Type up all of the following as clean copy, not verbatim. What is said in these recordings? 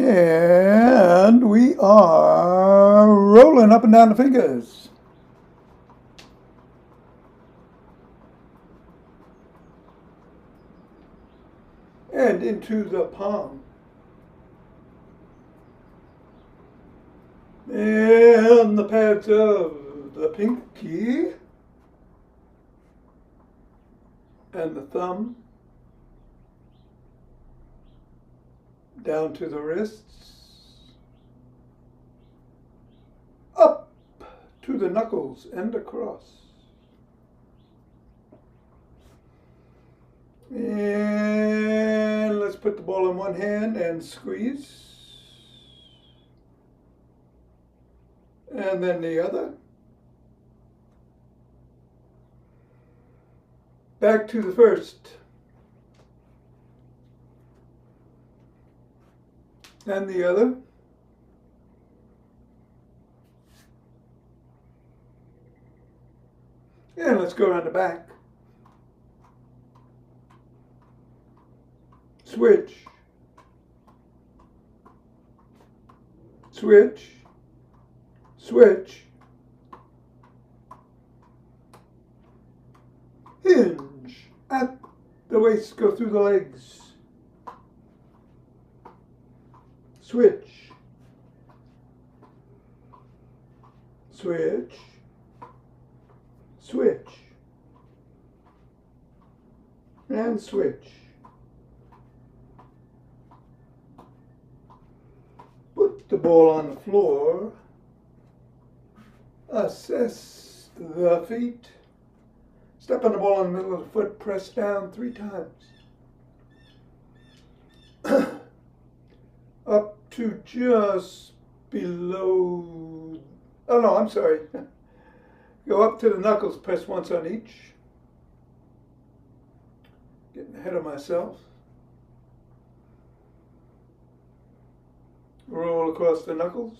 And we are rolling up and down the fingers. And into the palm. And the pads of the pinky. And the thumb. Down to the wrists. Up to the knuckles and across. And let's put the ball in one hand and squeeze. And then the other. Back to the first. And the other. And let's go around the back. Switch. Switch. Switch. Hinge at the waist, go through the legs. Switch. Switch. Switch. And switch. Put the ball on the floor. Assess the feet. Step on the ball in the middle of the foot. Press down 3 times. Up to just below. Oh no, I'm sorry. Go up to the knuckles. Press once on each. Getting ahead of myself. Roll across the knuckles.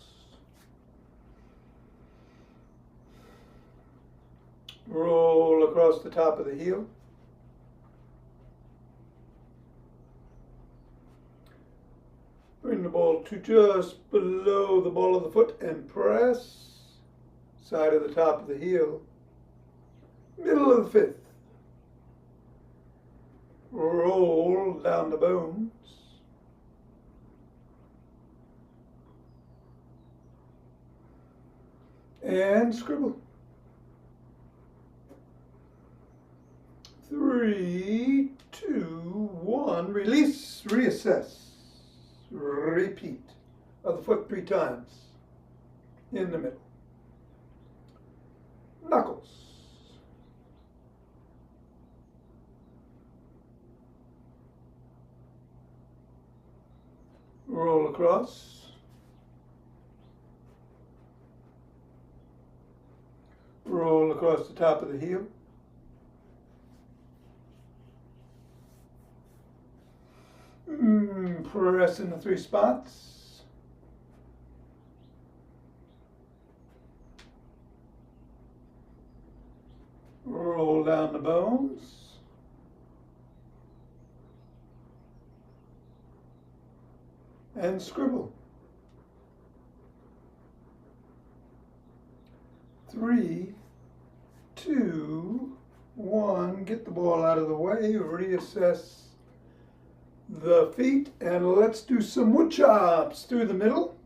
Roll across the top of the heel. Bring the ball to just below the ball of the foot and press. Side of the top of the heel. Middle of the 5th. Roll down the bones. And scribble. 3, 2, 1. Release, reassess. Repeat of the foot 3 times. In the middle. Knuckles. Roll across. Roll across the top of the heel. Press in the 3 spots. Roll down the bones. And scribble. 3, 2, 1. Get the ball out of the way. Reassess the feet, and let's do some wood chops through the middle.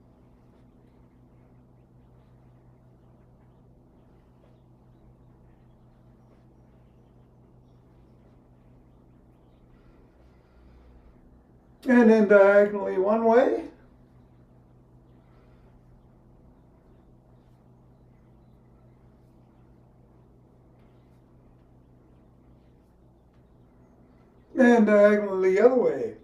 And then diagonally one way. And diagonally the other way.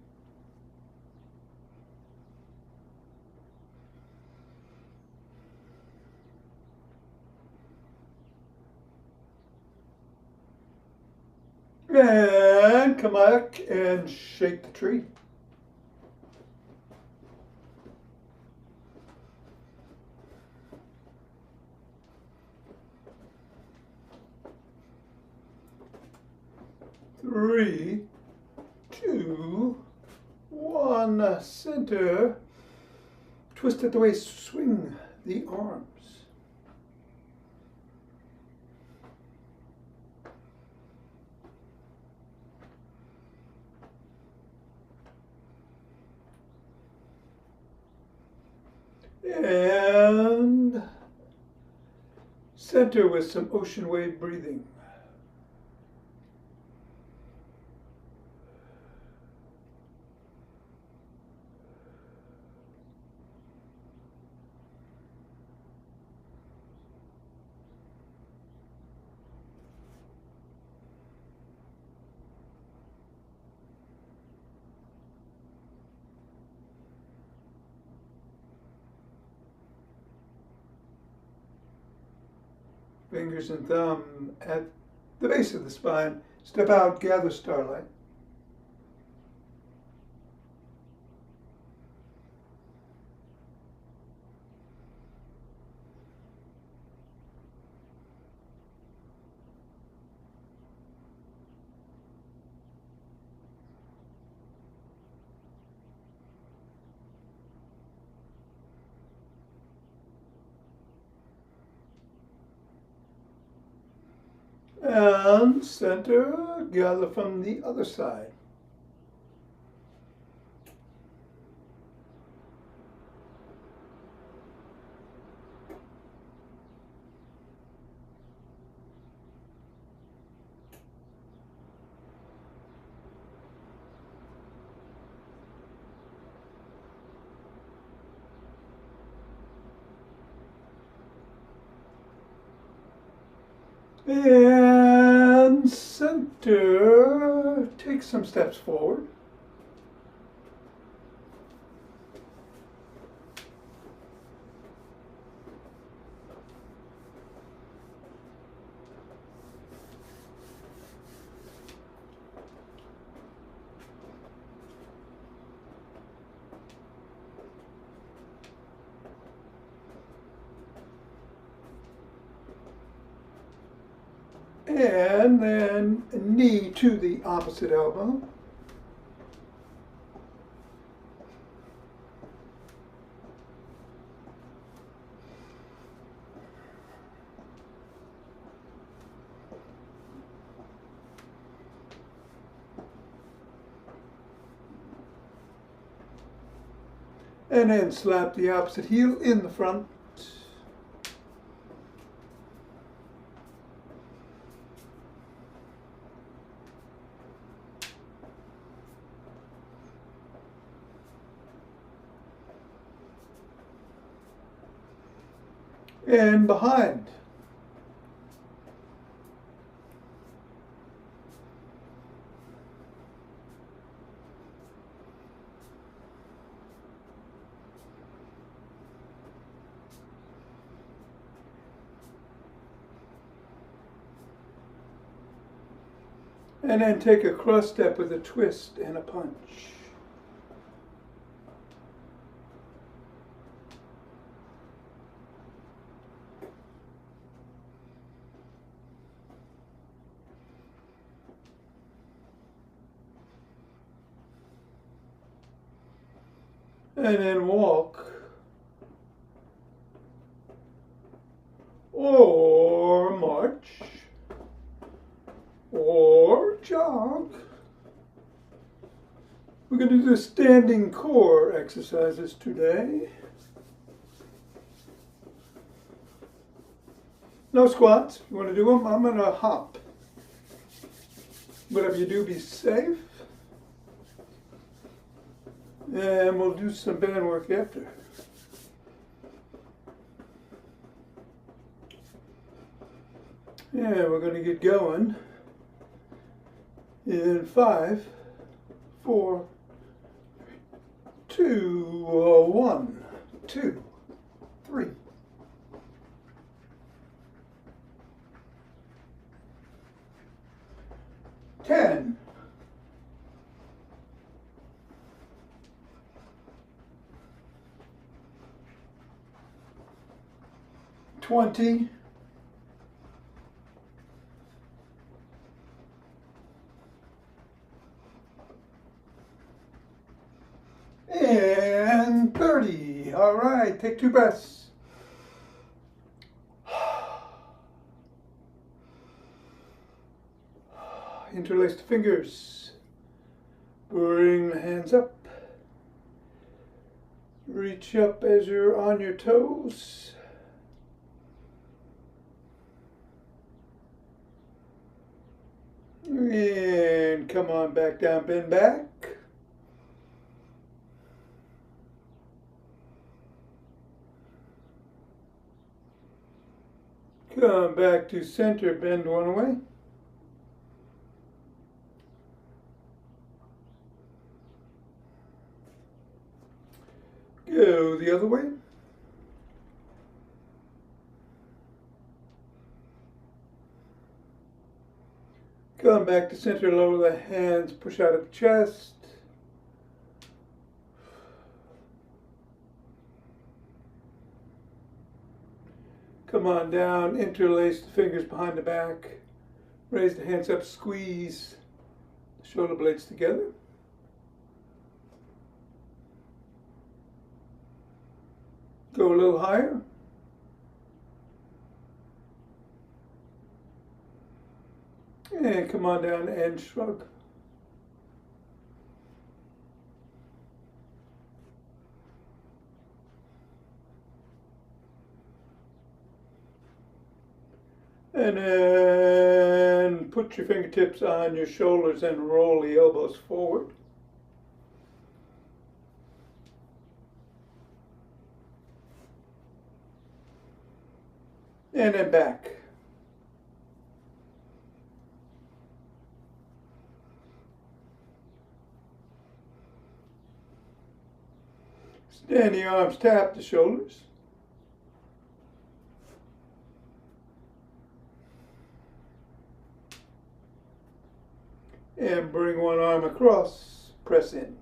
And come back and shake the tree. Three, two, one, center, Twist at the waist, swing the arms. And center with some ocean wave breathing. Fingers and thumb at the base of the spine. Step out, gather starlight. And center, gather from the other side. And center, take some steps forward. And then knee to the opposite elbow. And then slap the opposite heel in the front. And behind. And then take a cross step with a twist and a punch. And then walk or march or jog. We're going to do standing core exercises today. No squats. If you want to do them, I'm going to hop. Whatever you do, be safe. And we'll do some band work after. Yeah, we're going to get going in 5, 4, 2, 1, 2, 3. Ten. 20. And 30. 3. All right, take 2 breaths. Interlace the fingers. Bring the hands up. Reach up as you're on your toes. And come on back down, bend back. Come back to center, bend one way. Go the other way. Come back to center, lower the hands, push out of the chest. Come on down, interlace the fingers behind the back. Raise the hands up, squeeze the shoulder blades together. Go a little higher. And come on down and shrug. And then put your fingertips on your shoulders and roll the elbows forward. And then back. Stand the arms, tap the shoulders. And bring one arm across, press in.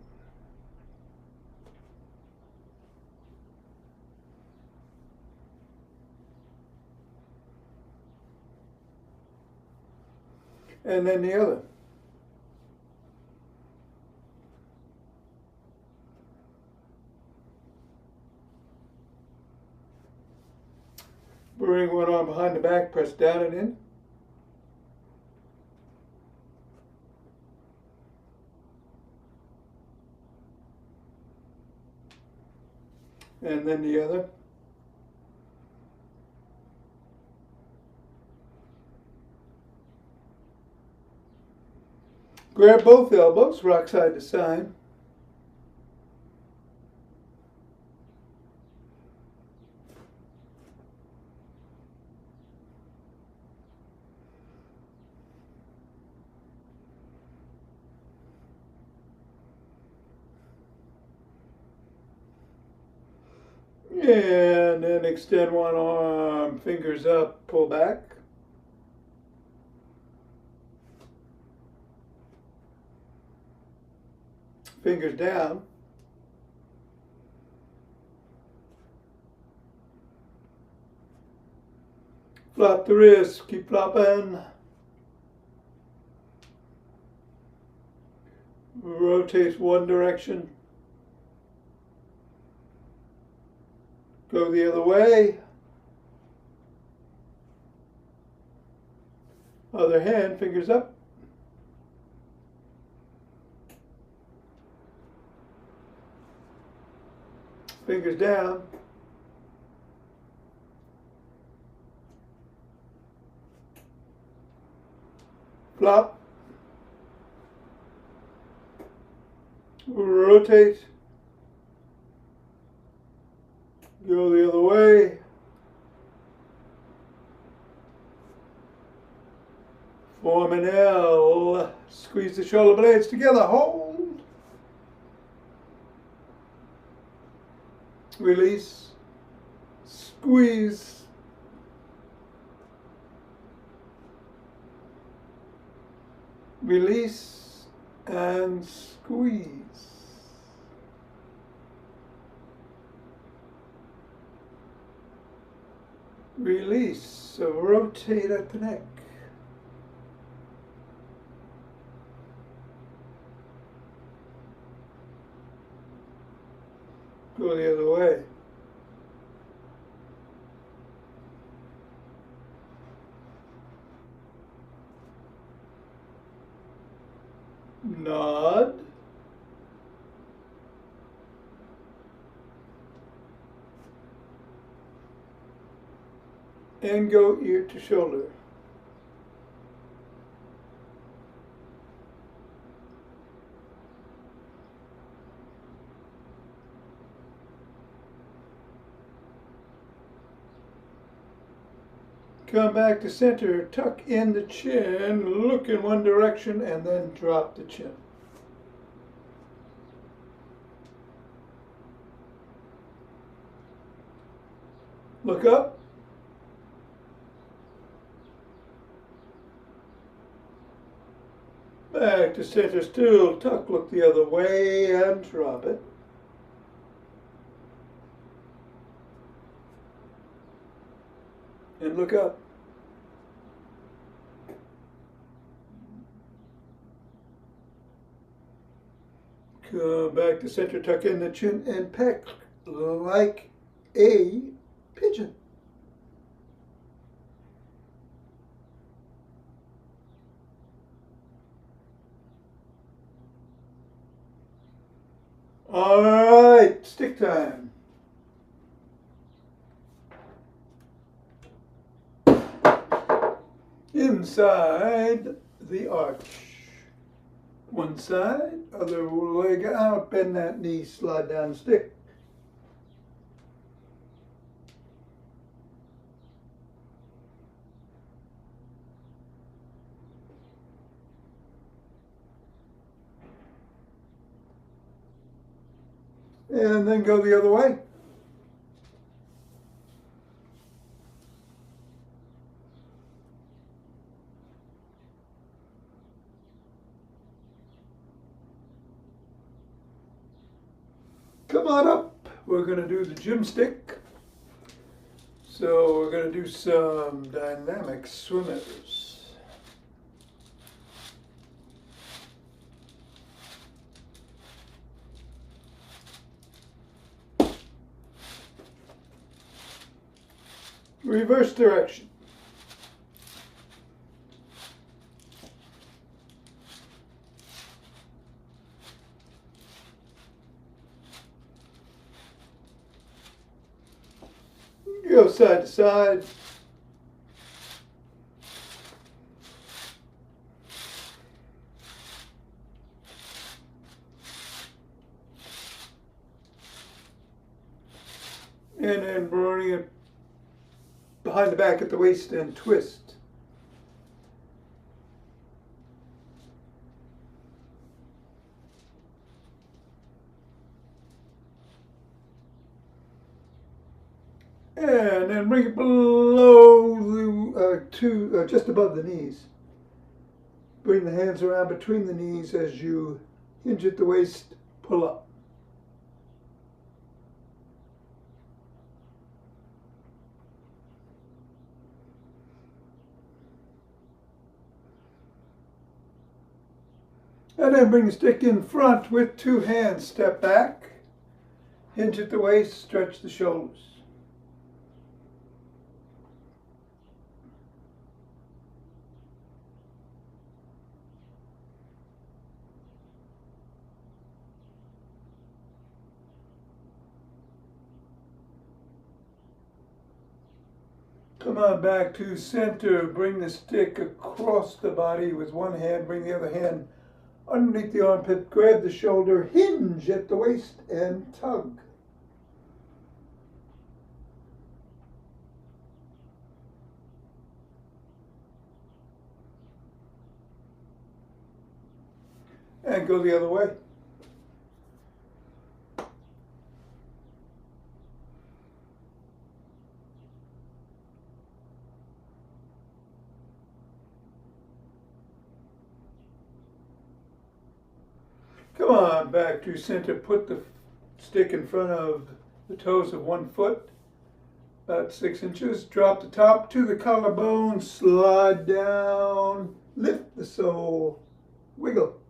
And then the other. Bring one arm behind the back, press down and in. And then the other. Grab both elbows, rock side to side. And then extend one arm, fingers up, pull back. Fingers down. Flop the wrists, keep flopping. Rotate one direction. Go the other way. Other hand, fingers up. Fingers down. Flop. Rotate. Go the other way. Form an L. Squeeze the shoulder blades together. Hold. Release. Squeeze. Release and squeeze. Release, so rotate at the neck. Go the other way. slide. And go ear to shoulder. Come back to center, tuck in the chin, look in one direction, and then drop the chin. Look up. Back to center still, tuck, look the other way, and drop it. And look up. Come back to center, tuck in the chin, and peck like a pigeon. All right, stick time. Inside the arch. One side, other leg out, bend that knee, slide down the stick. And then go the other way. Come on up. We're going to do the gym stick. So we're going to do some dynamic swimmers. Reverse direction. Go side to side. And then bring it behind the back at the waist and twist. And then bring it below the, just above the knees. Bring the hands around between the knees as you hinge at the waist, pull up. And then bring the stick in front with two hands. Step back, hinge at the waist, stretch the shoulders. Come on back to center. Bring the stick across the body with one hand. Bring the other hand underneath the armpit. Grab the shoulder. Hinge at the waist and tug. And go the other way. Come on back to center. Put the stick in front of the toes of one foot, about 6 inches. Drop the top to the collarbone, slide down, lift the sole, wiggle.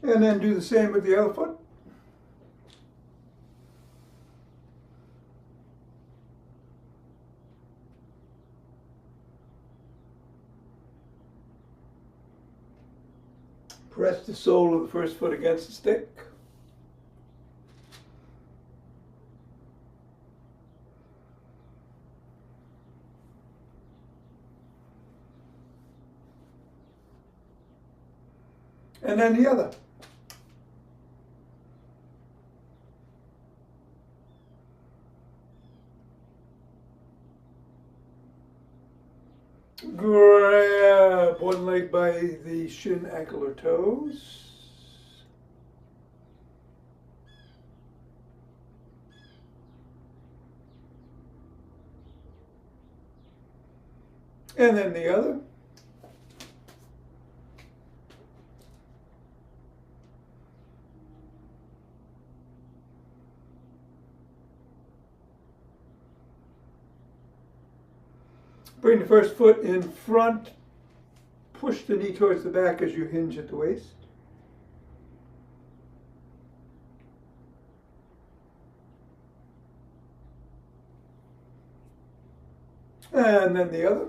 And then do the same with the other foot. Press the sole of the first foot against the stick. And then the other. Grab one leg by the shin, ankle, or toes. And then the other. Bring the first foot in front, push the knee towards the back as you hinge at the waist. And then the other.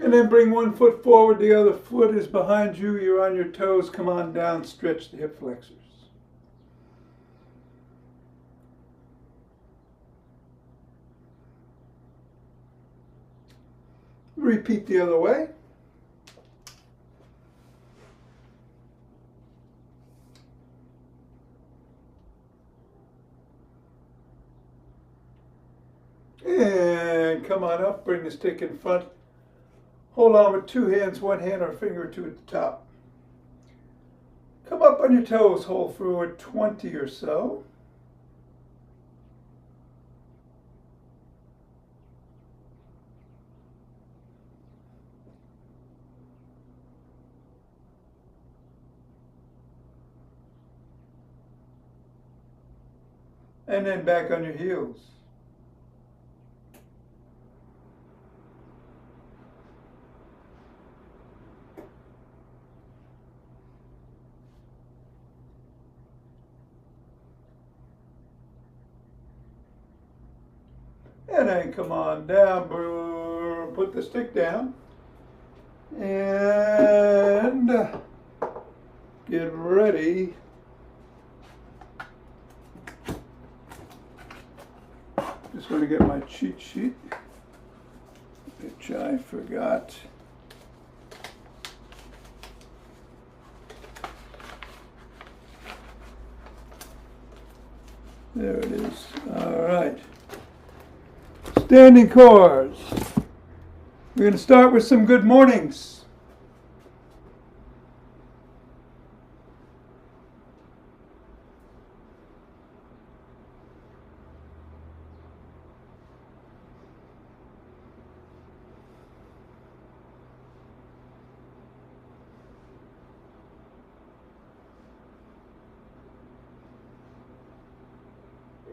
And then bring one foot forward, the other foot is behind you, you're on your toes, come on down, stretch the hip flexors. Repeat the other way. And come on up, bring the stick in front. Hold on with two hands, one hand or a finger or two at the top. Come up on your toes, hold forward 20 or so. And then back on your heels. And then come on down, put the stick down, and get ready. Just going to get my cheat sheet, which I forgot. There it is. All right. Standing chords. We're going to start with some good mornings.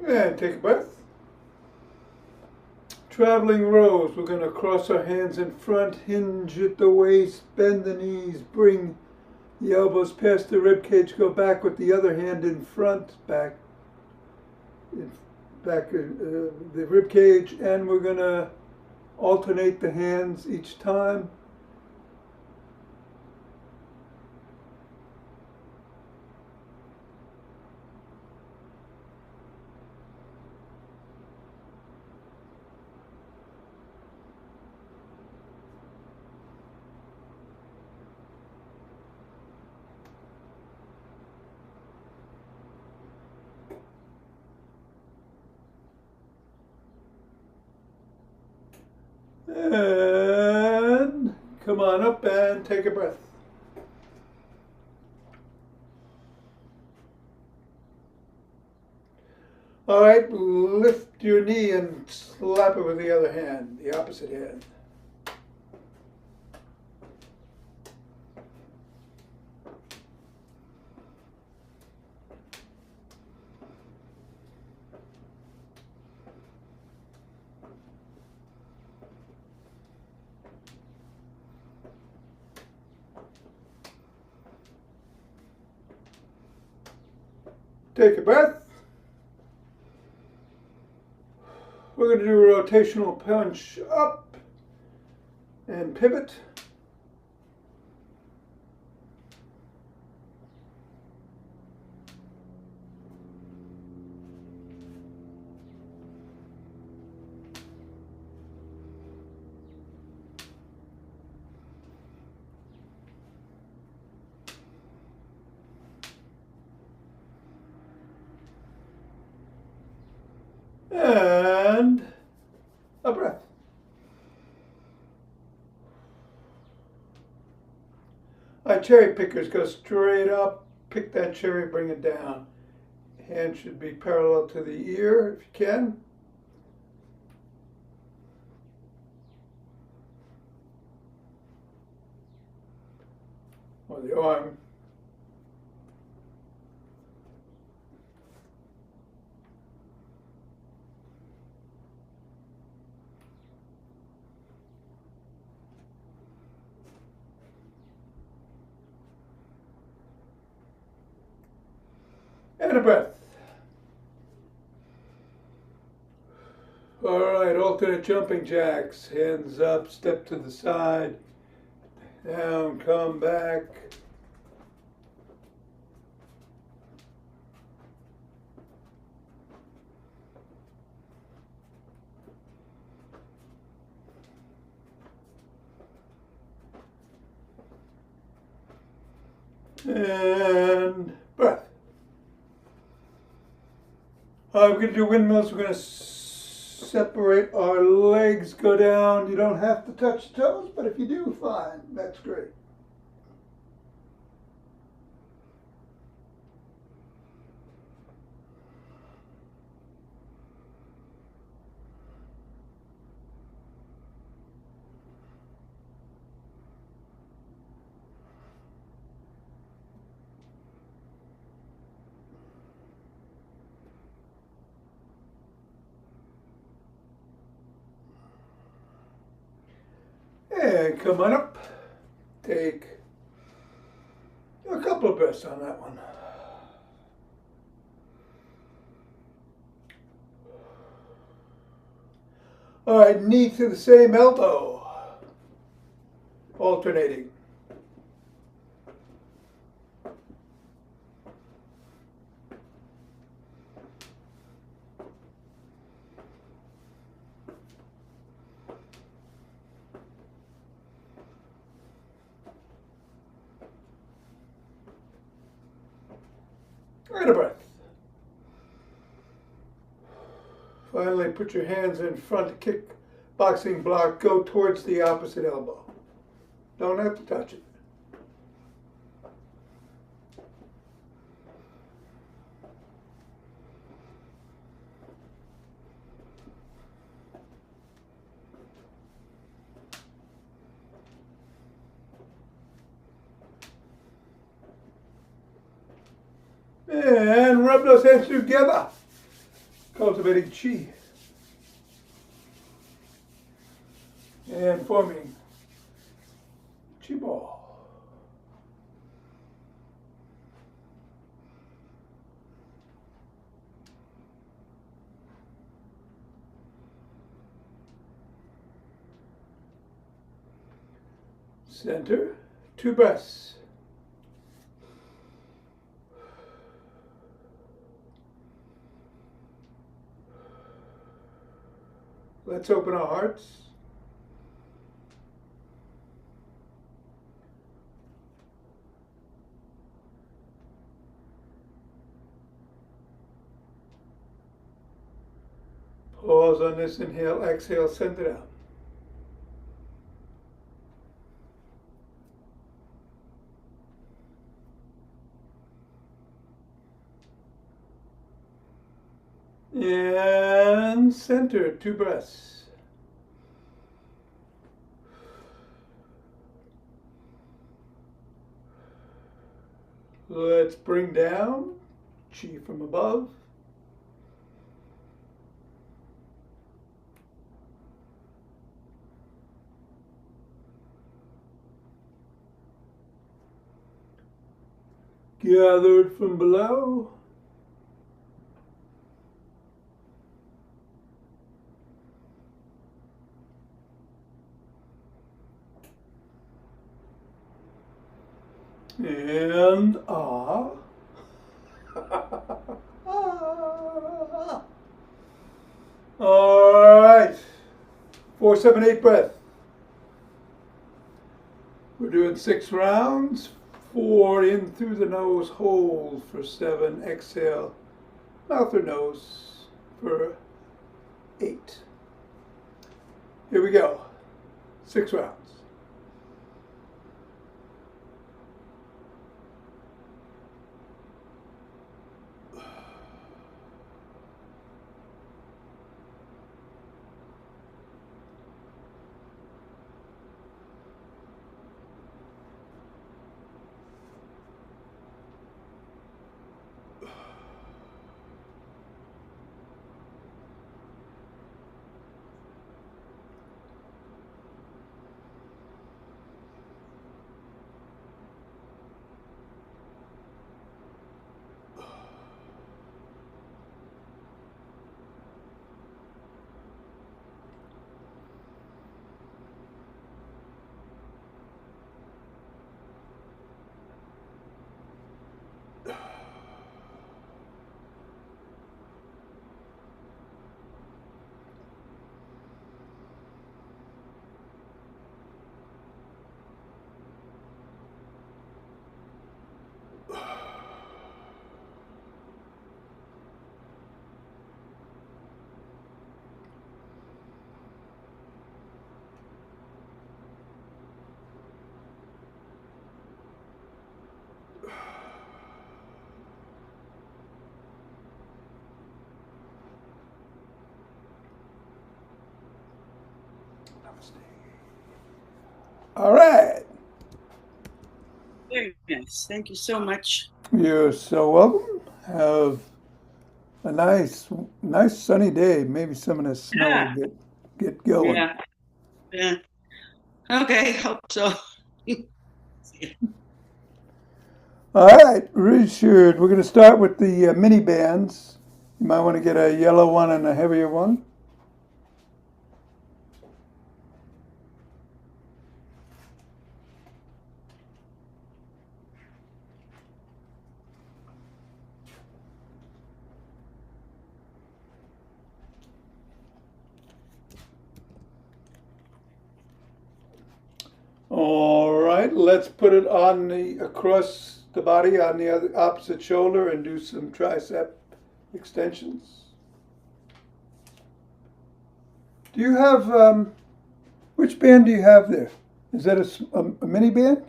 And take a breath. Traveling rows, we're going to cross our hands in front, hinge at the waist, bend the knees, bring the elbows past the rib cage, go back with the other hand in front, back the rib cage, and we're going to alternate the hands each time. And come on up and take a breath. All right, lift your knee and slap it with the other hand, the opposite hand. Take a breath. we're going to do a rotational punch up and pivot. And a breath. Our cherry pickers go straight up, pick that cherry, bring it down. Hand should be parallel to the ear if you can. Or the arm. And a breath. All right, alternate jumping jacks. Hands up, step to the side, down, come back. And breath. All right, we're going to do windmills. We're going to separate our legs, go down. You don't have to touch the toes, but if you do, fine. That's great. And come on up. Take a couple of breaths on that one. All right, knee to the same elbow. Alternating. And a breath. Finally, put your hands in front, kick, boxing block, go towards the opposite elbow. Don't have to touch it. And rub those hands together, cultivating chi. And forming chi ball. Center, 2 breaths. Let's open our hearts. Pause on this inhale, exhale, send it out. And center, 2 breaths. Let's bring down chi from above. Gathered from below. and All right. 4, 7, 8 breath. We're doing 6 rounds. 4 in through the nose, hold for 7. Exhale, mouth or nose for 8. Here we go. 6 rounds. All right. Very nice. Thank you so much. You're so welcome. Have a nice sunny day. Maybe some of the snow Yeah, will get going. yeah, yeah. Okay, hope so. All right, Richard, we're going to start with the mini bands. You might want to get a yellow one and a heavier one. All right, let's put it on the across the body on the other opposite shoulder and do some tricep extensions. Do you have which band do you have there? Is that a mini band?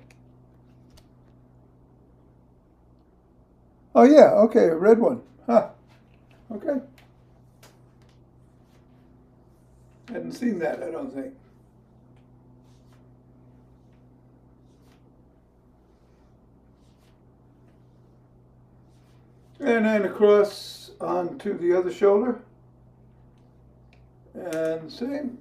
Oh yeah, okay, a red one. Huh. Okay. Hadn't seen that, I don't think. And then across onto the other shoulder. And same.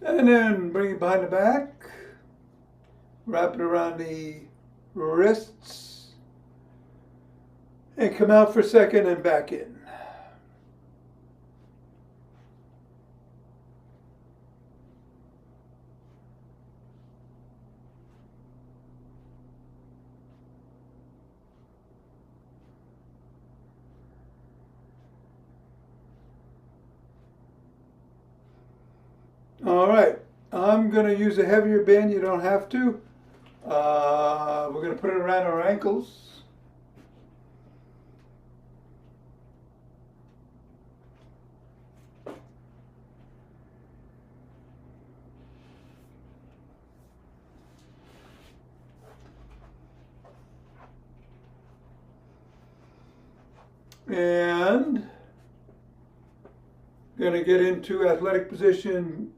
And then bring it behind the back. Wrap it around the wrists. And come out for a second and back in. All right, I'm going to use a heavier band. You don't have to. We're going to put it around our ankles. And going to get into athletic position,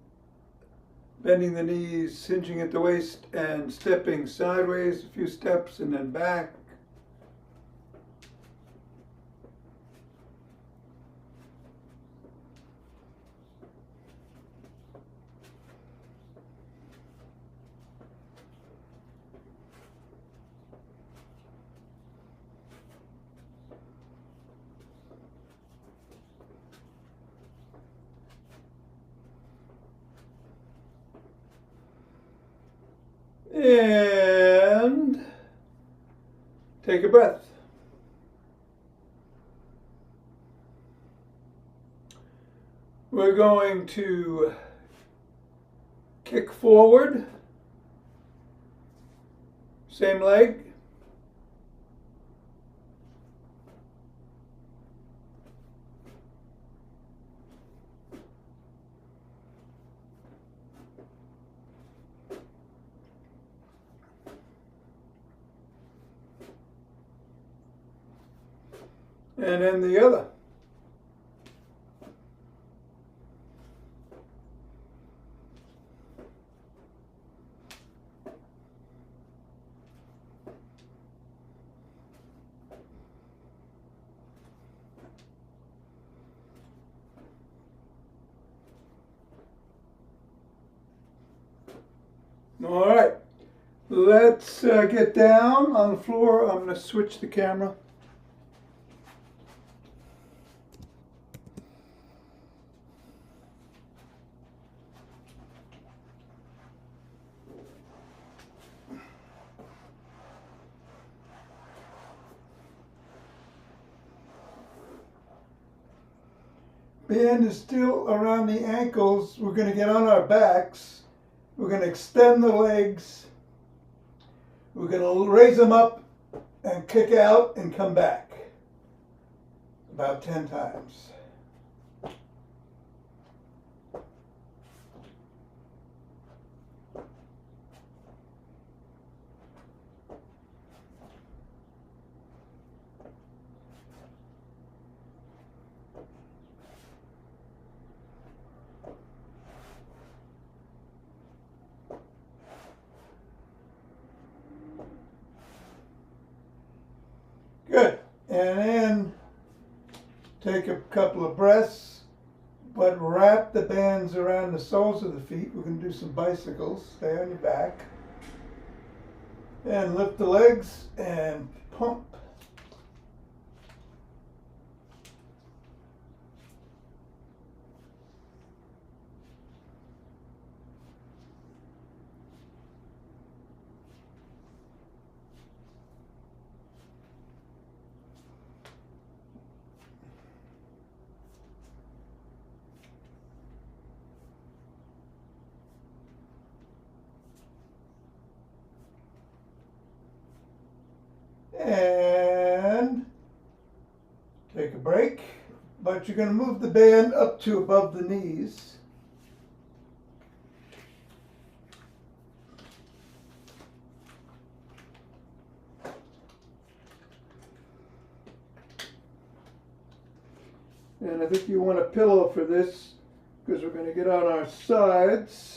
bending the knees, hinging at the waist, and stepping sideways a few steps and then back. And take a breath. We're going to kick forward, same leg. And then the other. All right, let's get down on the floor. I'm going to switch the camera. Band is still around the ankles. We're going to get on our backs. We're going to extend the legs. We're going to raise them up and kick out and come back. About 10 times. Good. And then take a couple of breaths, but wrap the bands around the soles of the feet. We're going to do some bicycles. Stay on your back. And lift the legs and pump. And take a break, but you're going to move the band up to above the knees. And I think you want a pillow for this because we're going to get on our sides.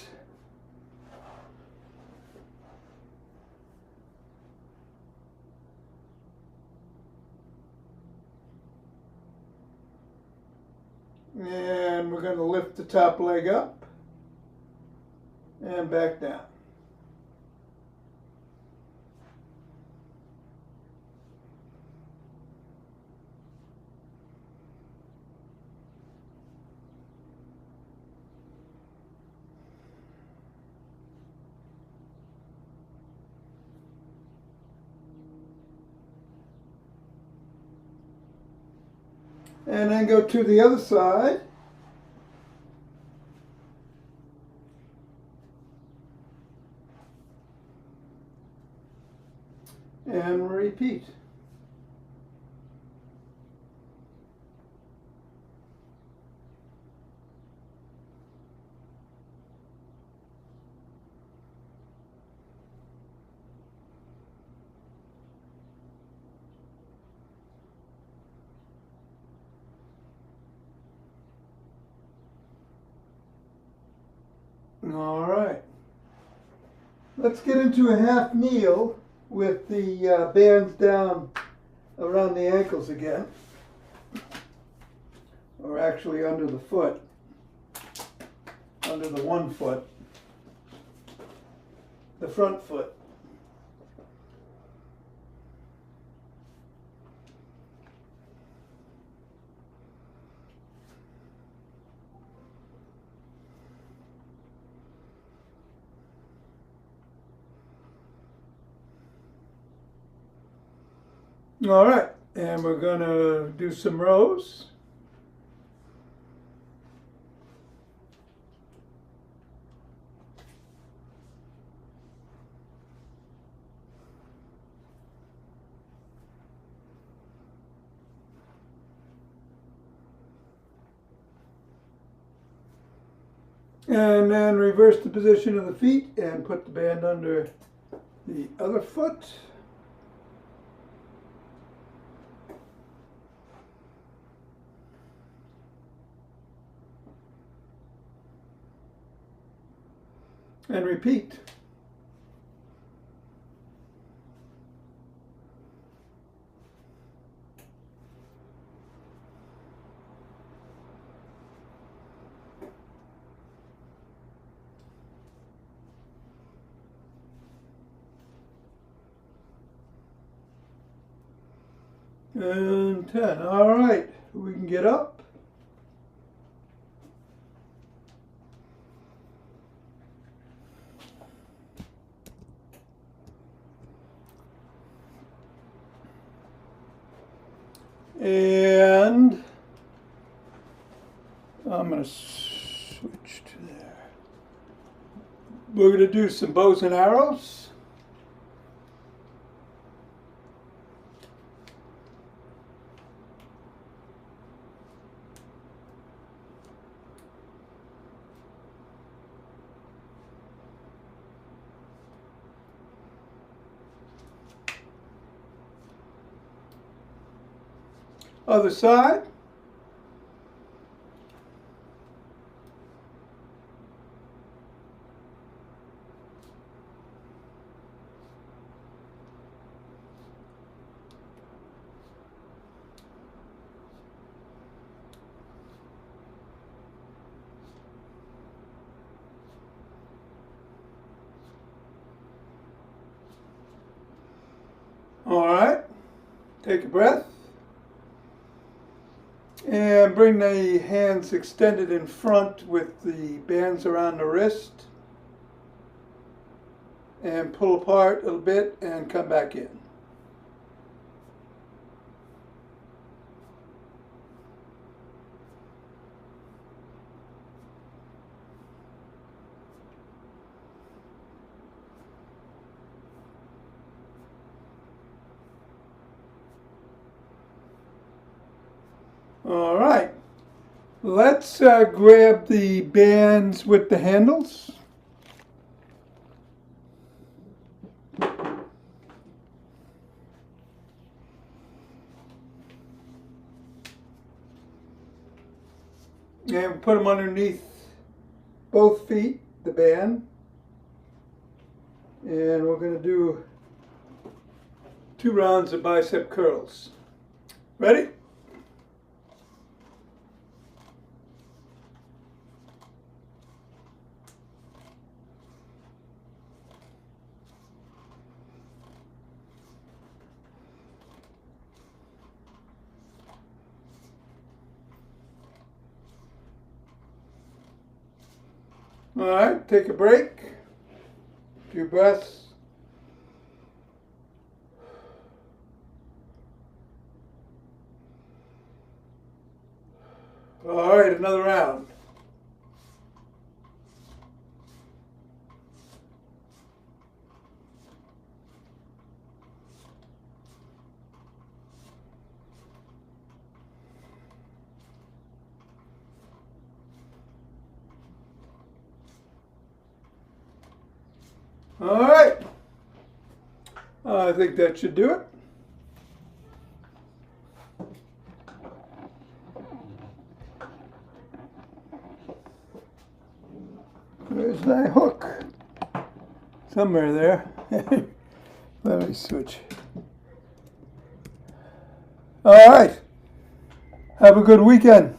And we're going to lift the top leg up and back down. And then go to the other side. And repeat. All right. Let's get into a half kneel with the bands down around the ankles again. Or actually under the foot. Under the one foot. The front foot. All right, and we're gonna do some rows. And then reverse the position of the feet and put the band under the other foot. And repeat. And 10. All right, we can get up. And I'm going to switch to there. We're going to do some bows and arrows. Other side. All right, take a breath. And bring the hands extended in front with the bands around the wrist. And pull apart a little bit and come back in. All right, let's grab the bands with the handles. And put them underneath both feet, the band. And we're going to do 2 rounds of bicep curls. Ready? All right, take a break. 2 breaths. All right, another round. All right, I think that should do it. There's that hook. Somewhere there. Let me switch. All right, have a good weekend.